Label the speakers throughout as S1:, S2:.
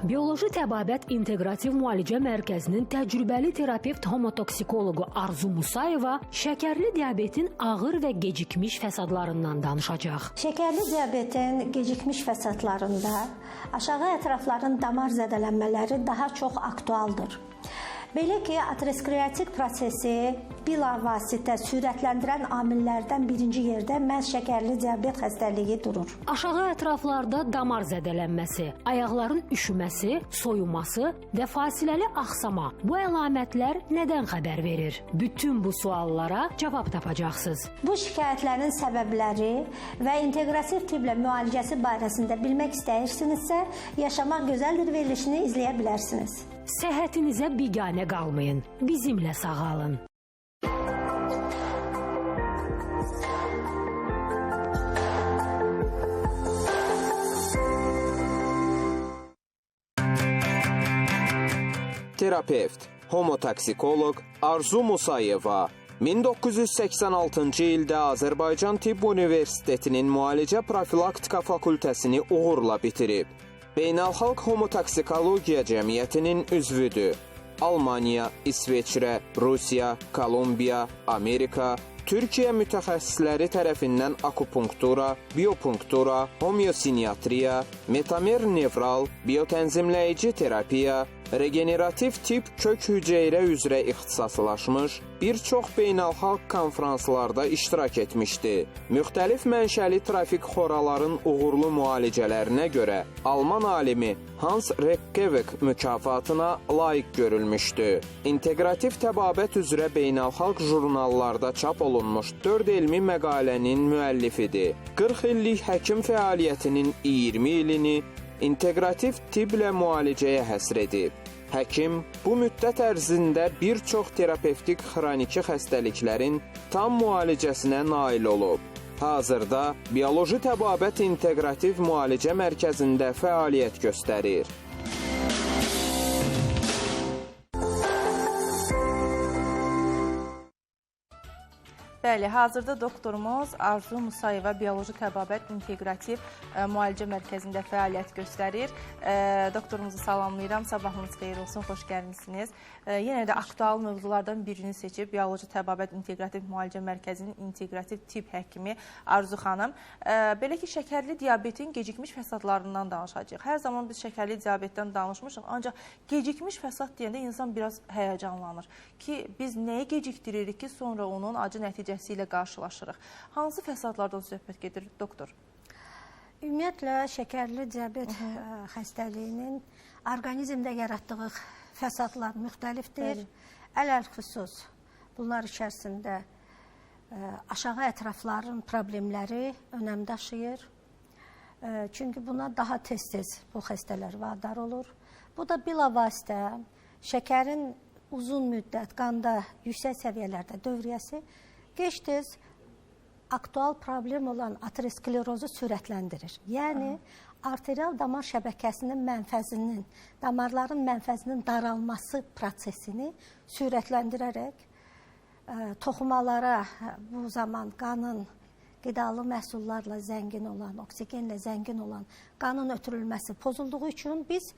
S1: Bioloji Təbabət İnteqrativ Müalicə Mərkəzinin təcrübəli terapevt homotoksikoloqu Arzu Musayeva şəkərli diabetin ağır və gecikmiş fəsadlarından danışacaq.
S2: Şəkərli diabetin gecikmiş fəsadlarında aşağı ətrafların damar zədələnmələri daha çox aktualdır. Belə ki, aterosklerotik prosesi bilavasitə sürətləndirən amillərdən birinci yerdə məhz şəkərli diabet xəstəliyi durur.
S1: Aşağı ətraflarda damar zədələnməsi, ayaqların üşüməsi, soyuması və fasiləli axsama bu əlamətlər nədən xəbər verir? Bütün bu suallara cavab tapacaqsınız.
S2: Bu şikayətlərin səbəbləri və inteqrativ tibblə müalicəsi barəsində bilmək istəyirsinizsə, Yaşamaq Gözəldir verilişini izləyə bilərsiniz.
S1: Səhhətinizə biganə qalmayın. Bizimlə sağalın.
S3: Terapevt, homotoksikoloq Arzu Musayeva 1986-cı ildə Azərbaycan Tibb Universitetinin Müalicə Profilaktika Fakültəsini uğurla bitirib. Beynəlxalq Homotoksikologiya Cəmiyyətinin üzvüdür. Almaniya, İsveçrə, Rusiya, Kolumbiya, Amerika, Türkiyə mütəxəssisləri tərəfindən akupunktura, biopunktura, homeosiniatriya, metamer nevral, biotənzimləyici terapiya, regenerativ tip kök hüceyrə üzrə ixtisaslaşmış, bir çox beynəlxalq konfranslarda iştirak etmişdi. Müxtəlif mənşəli trafik xoraların uğurlu müalicələrinə görə Alman alimi Hans Reckeweg mükafatına layiq görülmüşdü. İnteqrativ təbabət üzrə beynəlxalq jurnallarda çap olunmuş 4 elmi məqalənin müəllifidir. 40 illik həkim fəaliyyətinin 20 ilini inteqrativ tibblə müalicəyə həsr edib. Həkim bu müddət ərzində bir çox terapevtik xroniki xəstəliklərin tam müalicəsinə nail olub. Hazırda Bioloji Təbabət İnteqrativ Müalicə Mərkəzində fəaliyyət göstərir.
S4: Bəli, hazırda doktorumuz Arzu Musayeva Bioloji Təbabət İnteqrativ Müalicə Mərkəzində fəaliyyət göstərir. Doktorumuzu salamlayıram, sabahınız xeyir olsun, xoş gəlmişsiniz. Yenə də aktual mövzulardan birini seçib Bioloji Təbabət İnteqrativ Müalicə Mərkəzinin inteqrativ tibb həkimi Arzu xanım. Belə ki, şəkərli diabetin gecikmiş fəsadlarından danışacağıq. Hər zaman biz şəkərli diabetdən danışmışıq, ancaq gecikmiş fəsad deyəndə insan biraz həyəcanlanır ki, biz nəyi gecikdiririk ki, sonra onun acı nəticəsi ilə qarşılaşırıq. Hansı fəsadlardan söhbət gedir, doktor?
S2: Ümumiyyətlə, şəkərli diabet xəstəliyinin orqanizmdə yaratdığı fəsadlar müxtəlifdir. Ələl-xüsus bunlar içərisində aşağı ətrafların problemləri önəm daşıyır. Çünki buna daha tez-tez bu xəstələr vadar olur. Bu da bilavasitə şəkərin uzun müddət qanda yüksək səviyyələrdə dövriyyəsi gec-tez aktual problem olan aterosklerozu sürətləndirir. Yəni, arterial damar şəbəkəsinin mənfəzinin, damarların mənfəzinin daralması prosesini sürətləndirərək toxumalara bu zaman qanın qidalı məhsullarla zəngin olan, oksigenlə zəngin olan qanın ötürülməsi pozulduğu üçün biz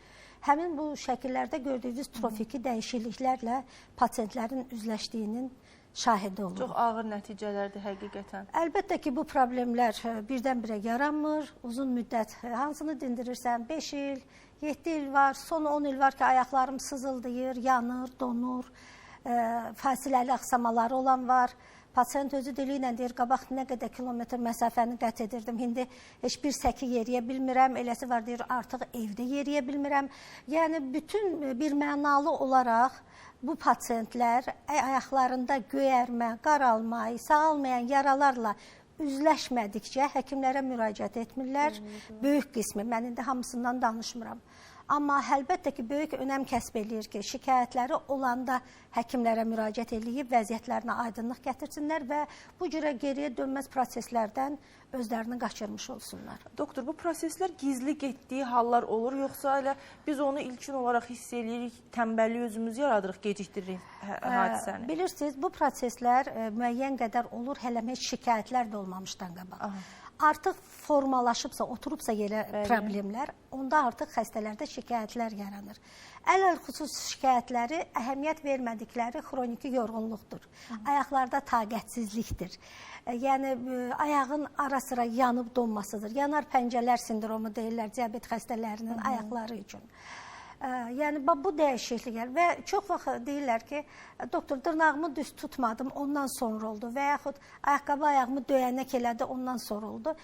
S2: həmin bu şəkillərdə gördüyünüz trofiki dəyişikliklərlə pasientlərin üzləşdiyinin şahidi olur.
S4: Çox ağır nəticələrdir həqiqətən.
S2: Əlbəttə ki, bu problemlər birdən-birə yaranmır. Uzun müddət hansını dindirirsən? 5 il, 7 il var, son 10 il var ki, ayaqlarım sızıldayır, yanır, donur, fasiləli axsamaları olan var. Pasient özü dili ilə deyir, qabaq nə qədər kilometr məsafəni qət edirdim, indi heç bir səki yeriyə bilmirəm, eləsi var deyir, artıq evdə yeriyə bilmirəm. Yəni, bütün bir mənalı olaraq bu pasientlər ayaqlarında göyərmə, qaralma, sağalmayan yaralarla üzləşmədikcə həkimlərə müraciət etmirlər. Böyük qismi, mən indi hamısından danışmıram. Amma əlbəttə ki, böyük önəm kəsb edir ki, şikayətləri olanda həkimlərə müraciət edib vəziyyətlərinə aydınlıq gətirsinlər və bu cürə geriyə dönməz proseslərdən özlərini qaçırmış olsunlar.
S4: Doktor, bu proseslər gizli getdiyi hallar olur, yoxsa elə biz onu ilkin olaraq hiss edirik, tənbəlliyi özümüz yaradırıq, gecikdiririk hadisəni?
S2: Bilirsiniz, bu proseslər müəyyən qədər olur, hələ heç şikayətlər də olmamışdan qabaq. artıq formalaşıbsa, oturubsa yerə problemlər, onda artıq xəstələrdə şikayətlər yaranır. Ələlxüsus şikayətləri əhəmiyyət vermədikləri xroniki yorğunluqdur. Ayaqlarda taqətsizlikdir. Yəni ayağın ara-sıra yanıb donmasıdır. Yanar pəncələr sindromu deyirlər diabet xəstələrinin ayaqları üçün. Yəni bu dəyişikliklər və çox vaxt deyirlər ki, doktor dırnağımı düz tutmadım, ondan sonra oldu və yaxud ayaqqabı ayağımı döyənək elədi, ondan sonra oldu.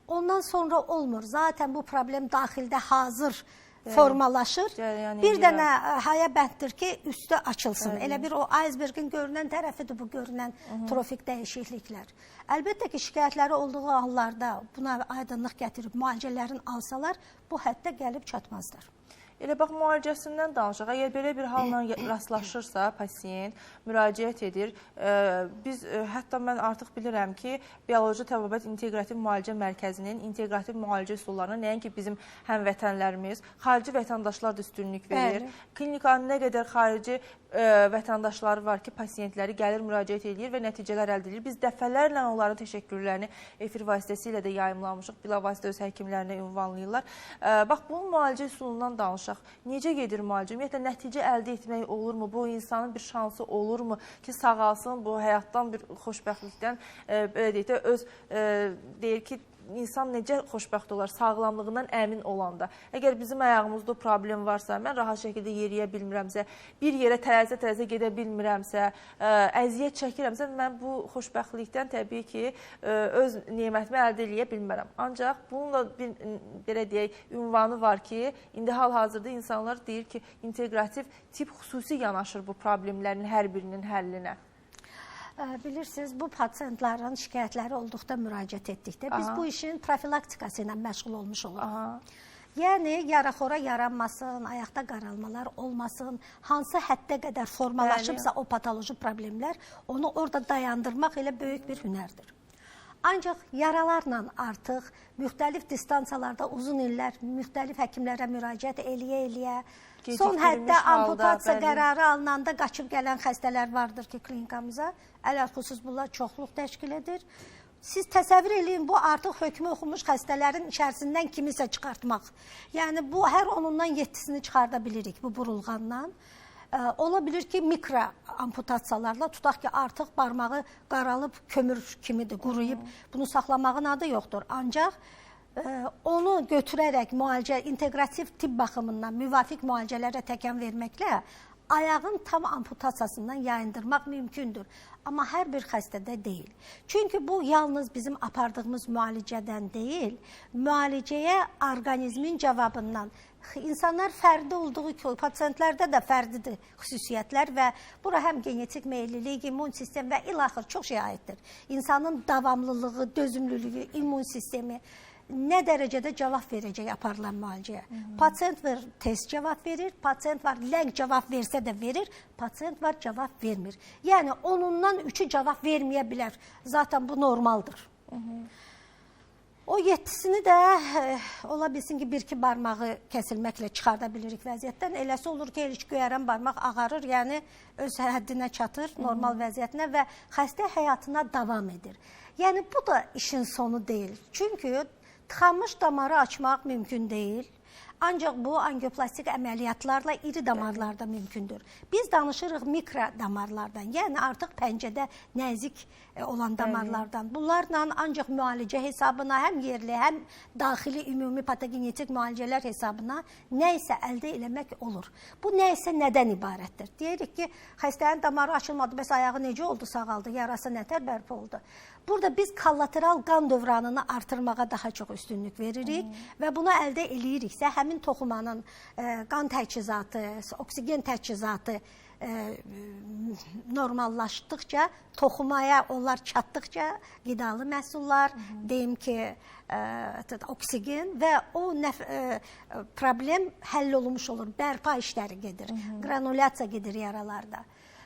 S2: Ondan sonra olmur. Zaten bu problem daxildə hazır formalaşır. Bir dənə haya bənddir ki, üstü açılsın. Elə bir o icebergin görünən tərəfidir bu görünən trofik dəyişikliklər. Əlbəttə ki, şikayətləri olduğu hallarda buna aydınlıq gətirib müalicələrin alsalar, bu həddə gəlib çatmazlar.
S4: Elə bax, müalicəsindən danışaq. Əgər belə bir halla rastlaşırsa, pasiyent müraciət edir. Hətta mən artıq bilirəm ki, Bioloji Təbabət İnteqrativ Müalicə Mərkəzinin inteqrativ müalicə üsullarına nəinki bizim həmvətənlərimiz, xarici vətəndaşlar da üstünlük verir. Klinikanın nə qədər xarici vətəndaşları var ki, pasiyentləri gəlir, müraciət edir və nəticələr əldə edir. Biz dəfələrlə onların təşəkkürlərini efir vasitəsilə də yayımlamışıq. Bilavasitə öz həkimlərinə ünvanlayırlar. Bax, bunun müalicə üsulundan danışaq. Necə gedir müalicə? Ümumiyyətlə, nəticə əldə etmək olurmu? Bu insanın bir şansı olurmu ki, sağalsın, bu həyatdan bir xoşbəxtlikdən, belə deyək də, öz deyir ki, insan necə xoşbəxt olar, sağlamlığından əmin olanda. Əgər bizim ayağımızda problem varsa, mən rahat şəkildə yeriyə bilmirəmsə, bir yerə tələsə gedə bilmirəmsə, əziyyət çəkirəmsə, mən bu xoşbəxtlikdən təbii ki, öz nemətimi əldə eləyə bilmərəm. Ancaq bunun da bir, belə deyək, ünvanı var ki, indi hal-hazırda insanlar deyir ki, inteqrativ tip xüsusi yanaşır bu problemlərin hər birinin həllinə.
S2: Bilirsiniz, bu pasiyentlərin şikayətləri olduqda müraciət etdikdə biz bu işin profilaktikası ilə məşğul olmuş oluruq. Yəni, yaraxora yaranmasın, ayaqda qaralmalar olmasın, hansı həddə qədər formalaşıbsa o patoloji problemlər, onu orada dayandırmaq elə böyük bir hünərdir. Ancaq yaralarla artıq müxtəlif distansiyalarda uzun illər müxtəlif həkimlərə müraciət eləyə-eləyə, son həddə amputasiya qərarı alınanda qaçıb gələn xəstələr vardır ki, klinikamıza. Ələlxüsus bunlar çoxluq təşkil edir. Siz təsəvvür eləyin, bu artıq hökmü oxumuş xəstələrin içərisindən kimisə çıxartmaq. Yəni, bu hər onundan 7-sini çıxarda bilirik bu burulğandan. Ola bilir ki, mikro amputasiyalarla tutaq ki, artıq barmağı qaralıb kömür kimidir, quruyub. Bunu saxlamağın adı yoxdur. Ancaq onu götürərək müalicə, inteqrativ tibb baxımından müvafiq müalicələrə təkən verməklə ayağın tam amputasiyasından yayındırmaq mümkündür. Amma hər bir xəstədə deyil. Çünki bu yalnız bizim apardığımız müalicədən deyil, müalicəyə orqanizmin cavabından. İnsanlar fərdi olduğu ki, pasiyentlərdə də fərdidir xüsusiyyətlər və bura həm genetik meyillilik, immun sistemi və ilaxır çox şey aiddir. İnsanın davamlılığı, dözümlülüyü, immun sistemi nə dərəcədə cavab verəcək aparılan müalicəyə. Pasiyent var tez cavab verir, pasiyent var ləng cavab versə də verir, pasiyent var cavab vermir. Yəni, onundan 3-ü cavab verməyə bilər. Zaten bu normaldır. O 7-sini də ola bilsin ki, bir-iki barmağı kəsilməklə çıxarda bilirik vəziyyətdən. Eləsi olur ki, ilk göyərən barmaq ağarır, yəni öz həddinə çatır, normal vəziyyətinə və xəstə həyatına davam edir. Yəni, bu da işin sonu deyil. Çünki tıxanmış damarı açmaq mümkün deyil. Ancaq bu angioplastik əməliyyatlarla iri damarlarda mümkündür. Biz danışırıq mikro damarlardan, yəni artıq pəncədə nəzik olan damarlardan. Bunlarla ancaq müalicə hesabına, həm yerli, həm daxili ümumi patogenetik müalicələr hesabına nə isə əldə eləmək olur. Bu nə isə nədən ibarətdir? Deyirik ki, xəstənin damarı açılmadı, bəs ayağı necə oldu, sağaldı, yarası nətər bərpa oldu? Burada biz kollateral qan dövranını artırmağa daha çox üstünlük veririk və bunu əldə eləyiriksə, həmin toxumanın qan təchizatı, oksigen təchizatı normallaşdıqca, toxumaya onlar çatdıqca qidalı məhsullar, deyim ki, oksigen və o problem həll olunmuş olur, bərpa işləri gedir, granulyasiya gedir yaralarda.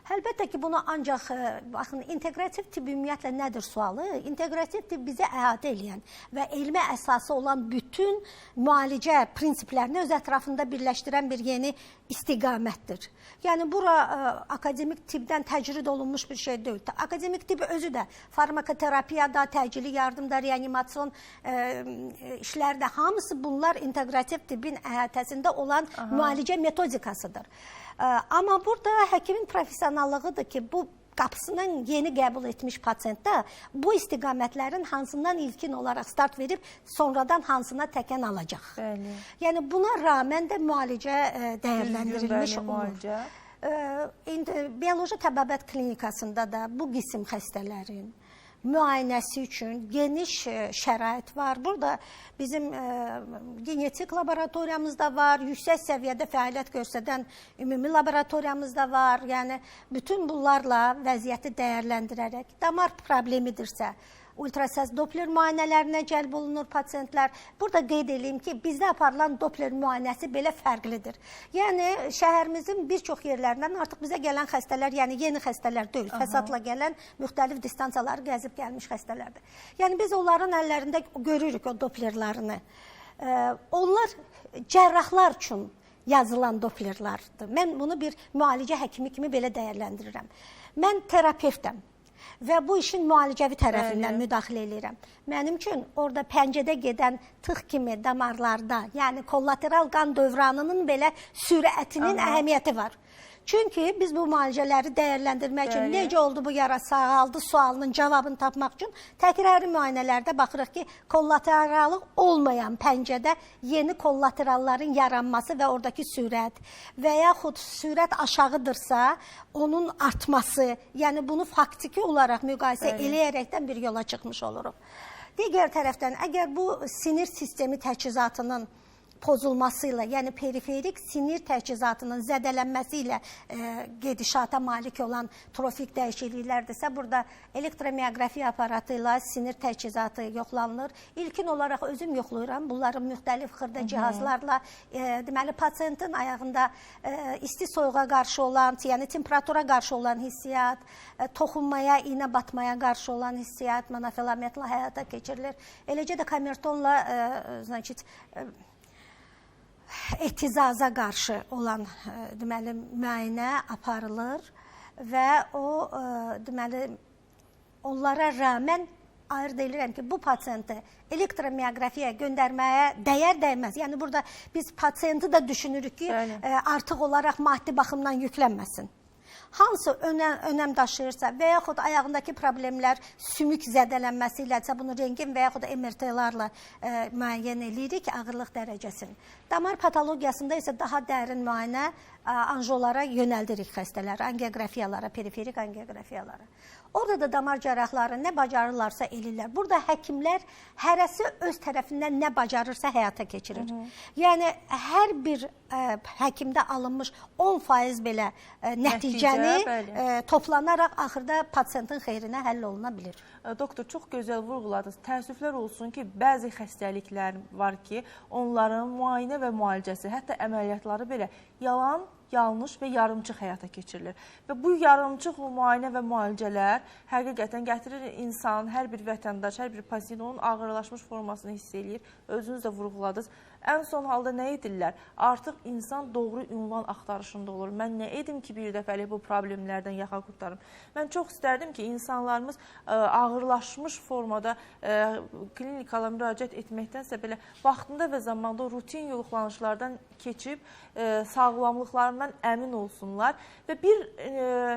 S2: Əlbəttə ki, bunu ancaq, baxın, inteqrativ tibb ümumiyyətlə nədir sualı? İnteqrativ tibb bizi əhatə edən və elmi əsası olan bütün müalicə prinsiplərini öz ətrafında birləşdirən bir yeni istiqamətdir. Yəni, bura akademik tibbdən təcrid olunmuş bir şey deyil. Akademik tibb özü də farmakoterapiyada, təcili yardımda, reanimasyon işlərdə hamısı bunlar inteqrativ tibbin əhatəsində olan müalicə metodikasıdır. Amma burada həkimin professionallığıdır ki, bu qapısından yeni qəbul etmiş pasiyentdə bu istiqamətlərin hansından ilkin olaraq start verib, sonradan hansına təkən alacaq.
S4: Bəli.
S2: Yəni, buna rağmen də müalicə dəyərləndirilmiş olur. Bioloji təbabət klinikasında da bu qisim xəstələrin müayinəsi üçün geniş şərait var. Burada bizim genetik laboratoriyamız da var, yüksək səviyyədə fəaliyyət göstərən ümumi laboratoriyamız da var. Yəni, bütün bunlarla vəziyyəti dəyərləndirərək, damar problemidirsə, ultrasəs Doppler müayinələrinə cəlb olunur pasiyentlər. Burada qeyd edeyim ki, bizdə aparılan Doppler müayinəsi belə fərqlidir. Yəni, şəhərimizin bir çox yerlərindən artıq bizə gələn xəstələr, yəni yeni xəstələr deyil, fəsadla gələn müxtəlif distansiyaları gəzib gəlmiş xəstələrdir. Yəni, biz onların əllərində görürük o Dopplerlarını. Onlar cərrahlar üçün yazılan Dopplerlardır. Mən bunu bir müalicə həkimi kimi belə dəyərləndirirəm. Mən terapevtəm və bu işin müalicəvi tərəfindən müdaxilə edirəm. Mənim üçün orada pəncədə gedən tıx kimi damarlarda, yəni kollateral qan dövranının belə sürətinin əhəmiyyəti var. Çünki biz bu müalicələri dəyərləndirmək üçün necə oldu bu yara sağaldı sualının cavabını tapmaq üçün təkrarı müayinələrdə baxırıq ki, kollateralıq olmayan pəncədə yeni kollateralların yaranması və oradakı sürət və yaxud sürət aşağıdırsa onun artması, yəni bunu faktiki olaraq müqayisə eləyərəkdən bir yola çıxmış oluruq. Digər tərəfdən, əgər bu sinir sistemi təchizatının pozulmasıyla, yəni periferik sinir təchizatının zədələnməsi ilə gedişata malik olan trofik dəyişikliklərdirsə, burada elektromioqrafiya aparatı ilə sinir təchizatı yoxlanılır. İlkin olaraq özüm yoxlayıram. Bunların müxtəlif xırda cihazlarla, deməli, pasiyentin ayağında isti soyuğa qarşı olan, yəni temperatura qarşı olan hissiyat, toxunmaya, iynə batmaya qarşı olan hissiyat monofilamentlə həyata keçirilir. Eləcə də kamertonla, etizaza qarşı olan deməli müayinə aparılır və o deməli onlara rağmen ayırd edirəm ki, bu pasiyenti elektromioqrafiyaya göndərməyə dəyər-dəyməz. Yəni burada biz pasiyenti də düşünürük ki, artıq olaraq maddi baxımdan yüklənməsin. Hansı önəm daşıyırsa və yaxud ayağındakı problemlər sümük zədələnməsi ilədirsə, bunu rentgen və yaxud MRT-larla müəyyən edirik ağırlıq dərəcəsini. Damar patologiyasında isə daha dərin müayinə anjolara yönəldirik xəstələri, angioqrafiyalara, periferik angioqrafiyalara. Orada da damar cərrahları nə bacarırlarsa eləyirlər. Burada həkimlər hərəsi öz tərəfindən nə bacarırsa həyata keçirir. Yəni, hər bir həkimdə alınmış 10% belə nəticəni toplanaraq axırda pasiyentin xeyrinə həll oluna bilir.
S4: Doktor, çox gözəl vurğuladınız. Təəssüflər olsun ki, bəzi xəstəliklər var ki, onların müayinə və müalicəsi, hətta əməliyyatları belə yalan, yanlış və yarımçıq həyata keçirilir. Və bu yarımçıq müayinə və müalicələr həqiqətən gətirir insan, hər bir vətəndaş, hər bir pasiyent onun ağırlaşmış formasını hiss eləyir. Özünüz də vurğuladınız. Ən son halda nə edirlər? Artıq insan doğru ünvan axtarışında olur. Mən nə edim ki, bir dəfəlik bu problemlərdən yaxa qurtarım? Mən çox istərdim ki, insanlarımız ağırlaşmış formada klinikalara müraciət etməkdənsə belə vaxtında və zamanda rutin yoxlanışlardan keçib sağlamlıqlarından əmin olsunlar və bir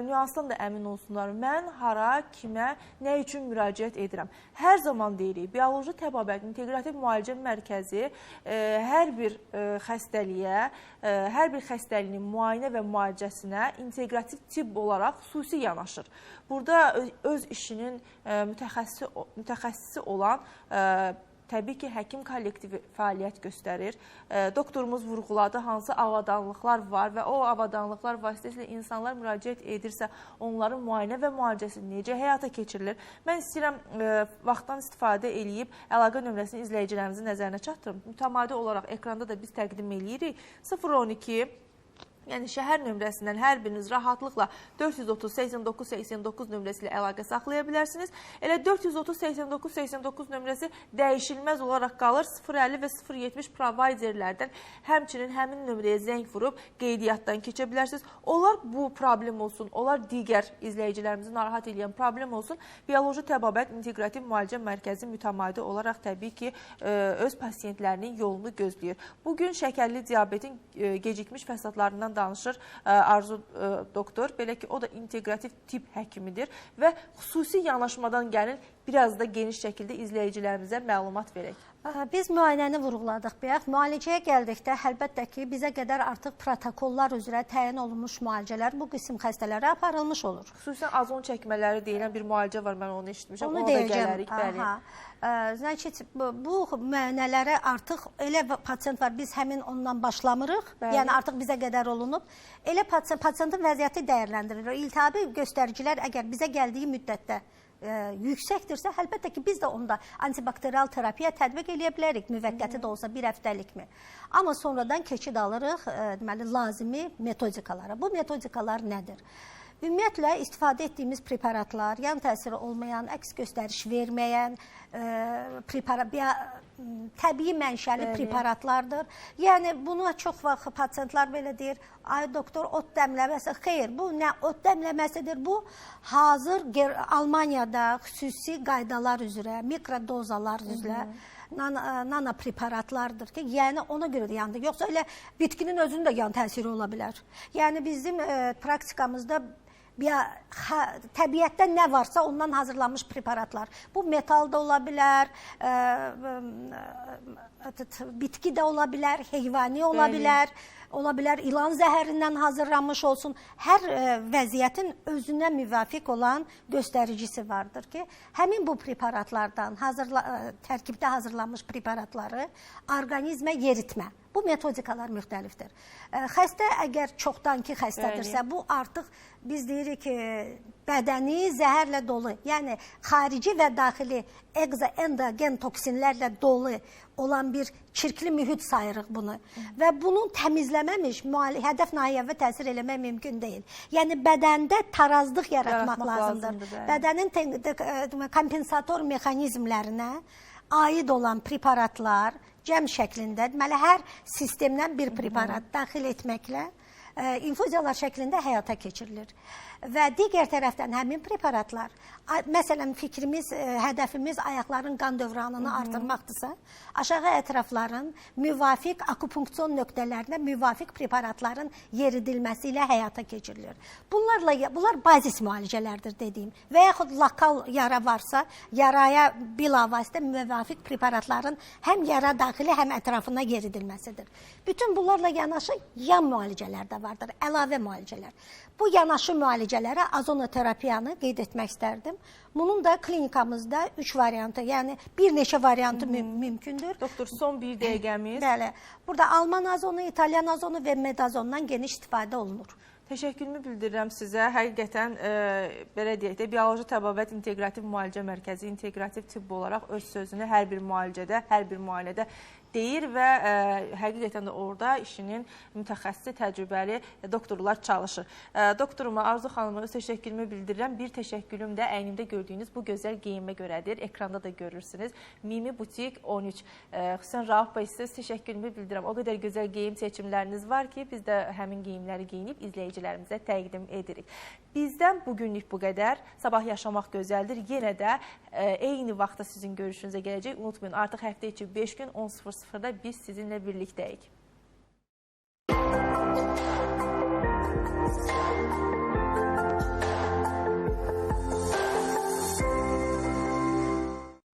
S4: nüansdan da əmin olsunlar. Mən hara, kimə, nə üçün müraciət edirəm? Hər zaman deyirik, bioloji təbabət inteqrativ müalicə mərkəzi hər bir xəstəliyə, hər bir xəstəliyin müayinə və müalicəsinə inteqrativ tibb olaraq xüsusi yanaşır. Burada öz işinin mütəxəssisi olan təbii ki, həkim kollektivi fəaliyyət göstərir. Doktorumuz vurğuladı, hansı avadanlıqlar var və o avadanlıqlar vasitəsilə insanlar müraciət edirsə, onların müayinə və müalicəsi necə həyata keçirilir? Mən istəyirəm vaxtdan istifadə edib əlaqə nömrəsini izləyicilərimizin nəzərinə çatdırım. Mütəmadi olaraq ekranda da biz təqdim edirik. 012 Yəni şəhər nömrəsindən hər biriniz rahatlıqla 430-89-89 nömrəsi ilə əlaqə saxlaya bilərsiniz. Elə 430-89-89 nömrəsi dəyişilməz olaraq qalır. 050 və 070 provayderlərdən həmçinin həmin nömrəyə zəng vurub qeydiyyatdan keçə bilərsiniz. Onlar bu problem olsun, onlar digər izləyicilərimizi narahat edən problem olsun. Bioloji təbabət inteqrativ müalicə mərkəzi mütəmadi olaraq təbii ki, öz pasiyentlərinin yolunu gözləyir. Bugün şəkərli diabetin gecikmiş fəsadlarından danışır Arzu doktor. Belə ki, o da inteqrativ tip həkimidir və xüsusi yanaşmadan gəlin biraz da geniş şəkildə izləyicilərimizə məlumat verək.
S2: Biz müayinəni vurğuladıq. Müalicəyə gəldikdə əlbəttə ki, bizə qədər artıq protokollar üzrə təyin olunmuş müalicələr bu qism xəstələrə aparılmış olur.
S4: Xüsusən azon çəkmələri deyilən bir müalicə var, mən onu eşitmişəm.
S2: Onu
S4: da gələrik, bəli.
S2: Bu müayinələrə artıq elə pasiyent var, biz həmin ondan başlamırıq, yəni artıq bizə qədər olunub. Elə pasiyentin vəziyyəti dəyərləndirilir. İltihabi göstəricilər əgər bizə gəldiyi müddətdə yüksəkdirsə, əlbəttə ki, biz də onda antibakterial terapiya tətbiq edə bilərik, müvəqqəti də olsa bir həftəlikmi. Amma sonradan keçid alırıq deməli, lazımi metodikalara. Bu metodikalar nədir? Ümumiyyətlə, istifadə etdiyimiz preparatlar, yan təsiri olmayan, əks göstəriş verməyən, təbii mənşəli preparatlardır. Yəni, bunu çox vaxt pasiyentlar belə deyir, ay doktor, ot dəmləməsi, xeyr, bu nə ot dəmləməsidir, bu hazır Almaniyada xüsusi qaydalar üzrə, mikrodozalar üzrə, nano preparatlardır ki, yəni ona görə də yandı. Yoxsa elə bitkinin özünün də yan təsiri ola bilər. Yəni, bizim praktikamızda təbiətdə nə varsa ondan hazırlanmış preparatlar. Bu metal da ola bilər, bitki də ola bilər, heyvani ola bilər, ilan zəhərindən hazırlanmış olsun. Hər vəziyyətin özünə müvafiq olan göstəricisi vardır ki, həmin bu preparatlardan, tərkibdə hazırlanmış preparatları orqanizmə yeritmə. Bu metodikalar müxtəlifdir. Xəstə əgər çoxdankı xəstədirsə, bu artıq biz deyirik ki, bədəni zəhərlə dolu, yəni xarici və daxili endogen toksinlərlə dolu olan bir çirkli mühit sayırıq bunu. Və bunu təmizləməmiş hədəf nahiyyəvi təsir eləmək mümkün deyil. Yəni bədəndə tarazlıq yaratmaq lazımdır. Bədənin kompensator mexanizmlərinə aid olan preparatlar cəm şəklində, deməli, hər sistemdən bir preparat daxil etməklə infuziyalar şəklində həyata keçirilir. Və digər tərəfdən həmin preparatlar, məsələn, fikrimiz, hədəfimiz ayaqların qan dövranını artırmaqdırsa, aşağı ətrafların müvafiq akupunksion nöqtələrinə müvafiq preparatların yeridilməsi ilə həyata keçirilir. Bunlar bazis müalicələrdir dediyim. Və yaxud lokal yara varsa, yaraya bilavasitə müvafiq preparatların həm yara daxili, həm ətrafına yeridilməsidir. Bütün bunlarla yanaşı yan müalicələr də vardır, əlavə müalicələr. Bu yanaşı müalicələrə azonoterapiyanı qeyd etmək istərdim. Bunun da klinikamızda 3 variantı, yəni bir neçə variantı mümkündür.
S4: Doktor, son bir dəqiqəmiz.
S2: Bəli. Burada Alman azonu, İtalyan azonu və medazondan geniş istifadə olunur.
S4: Təşəkkürümü bildirirəm sizə. Həqiqətən, belə deyək də, bioloji təbabət inteqrativ müalicə mərkəzi inteqrativ tibb olaraq öz sözünü hər bir müalicədə, hər bir müayinədə deyir və həqiqətən də orada işinin mütəxəssisi, təcrübəli doktorlar çalışır. Doktoruma, Arzu xanıma öz təşəkkürümü bildirirəm. Bir təşəkkürüm də əynimdə gördüyünüz bu gözəl geyinmə görədir. Ekranda da görürsünüz. Mimi Butik 13. Xüsusən Rauf bəy, siz təşəkkürümü bildirirəm. O qədər gözəl geyim seçimləriniz var ki, biz də həmin geyimləri geyinib izləyicilərimizə təqdim edirik. Bizdən bugünlük bu qədər. Sabah yaşamaq gözəldir. Yenə də eyni vaxtda sizin görüşünüzə gələcək. Unutmayın, artıq həftə içi 5 gün 10:00-da biz sizinlə birlikdəyik.